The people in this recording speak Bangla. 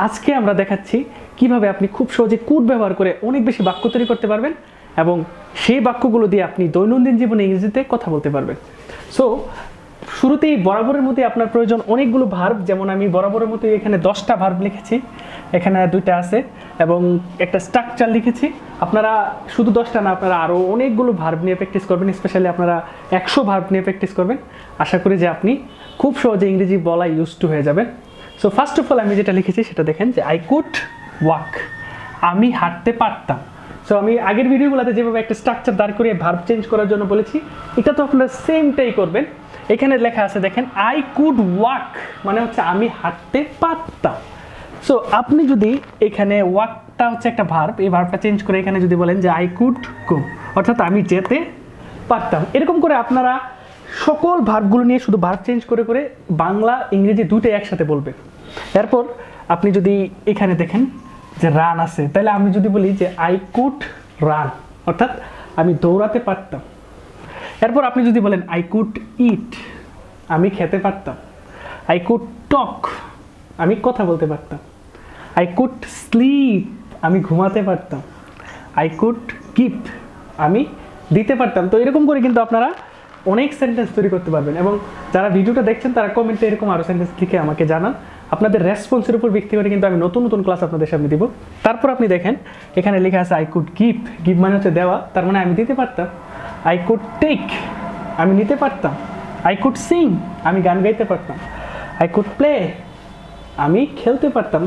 আজকে আমরা দেখাচ্ছি কিভাবে আপনি খুব সহজে কুড ব্যবহার করে অনেক বেশি বাক্য তৈরি করতে পারবেন এবং সেই বাক্যগুলো দিয়ে আপনি দৈনন্দিন জীবনে ইংরেজিতে কথা বলতে পারবেন। সো শুরুতেই বরাবরের মধ্যে আপনার প্রয়োজন অনেকগুলো ভার্ব, যেমন আমি বরাবরের মতো এখানে 10টা ভার্ব লিখেছি, এখানে 2টা আছে এবং একটা স্ট্রাকচার লিখেছি। আপনারা শুধু 10টা না, আপনারা আরও অনেকগুলো ভার্ব নিয়ে প্র্যাকটিস করবেন, স্পেশালি আপনারা 100 ভার্ব নিয়ে প্র্যাকটিস করবেন। আশা করি যে আপনি খুব সহজে ইংরেজি বলা ইউজ টু হয়ে যাবেন। সো ফার্স্ট অফ অল আমি যেটা লিখেছি সেটা দেখেন যে আই কুড ওয়াক, আমি হাঁটতে পারতাম। সো আমি আগের ভিডিওগুলোতে যেভাবে একটা স্ট্রাকচার দাঁড় করিয়ে ভার্ব চেঞ্জ করার জন্য বলেছি, এটা তো আপনারা সেমটাই করবেন। এখানে লেখা আছে দেখেন আই কুড ওয়াক, মানে হচ্ছে আমি হাঁটতে পারতাম। সো আপনি যদি এখানে ওয়াকটা হচ্ছে একটা ভার্ব, এই ভার্বটা চেঞ্জ করে এখানে যদি বলেন যে আই কুড গো, অর্থাৎ আমি যেতে পারতাম। এরকম করে আপনারা সকল ভার্বগুলো নিয়ে শুধু ভার্ব চেঞ্জ করে করে বাংলা ইংরেজি দুটোই একসাথে বলবেন। এরপর আপনি যদি এখানে দেখেন যে রান আছে, তাহলে আমি যদি বলি যে আই কুড রান, অর্থাৎ আমি দৌড়াতে পারতাম। এরপর আপনি যদি বলেন আই কুড ইট, আমি খেতে পারতাম। আই কুড টক, আমি কথা বলতে পারতাম। আই কুড স্লিপ, আমি ঘুমাতে পারতাম। আই কুড গিভ, আমি দিতে পারতাম। তো এরকম করে কিন্তু আপনারা অনেক সেন্টেন্স তৈরি করতে পারবেন এবং যারা ভিডিওটা দেখছেন তারা কমেন্টে এরকম আরও সেন্টেন্স লিখে আমাকে জানান। আপনাদের রেসপন্সের উপর ভিত্তি করে কিন্তু আমি নতুন নতুন ক্লাস আপনাদের সামনে দিব। তারপর আপনি দেখেন এখানে লেখা আছে আই কুড গিভ, গিভ মানে হচ্ছে দেওয়া, তার মানে আমি দিতে পারতাম। আই কুড টেক, আমি নিতে পারতাম। আই কুড সিং, আমি গান গাইতে পারতাম। আই কুড প্লে, আমি খেলতে পারতাম।